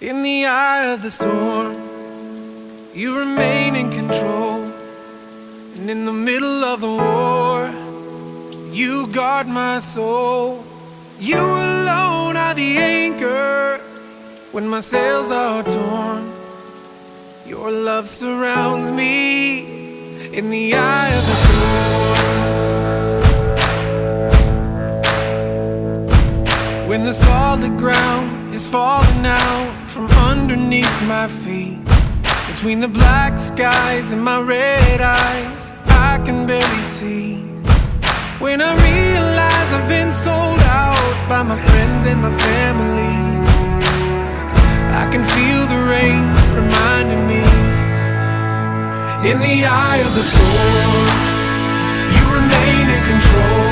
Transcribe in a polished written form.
In the eye of the storm, you remain in control. And in the middle of the war, you guard my soul. You alone are the anchor when my sails are torn. Your love surrounds me in the eye of the storm. When the solid ground is falling out from underneath my feet, between the black skies and my red eyes, I can barely see. When I realize I've been sold out by my friends and my family, I can feel the rain reminding me. In the eye of the storm, you remain in control.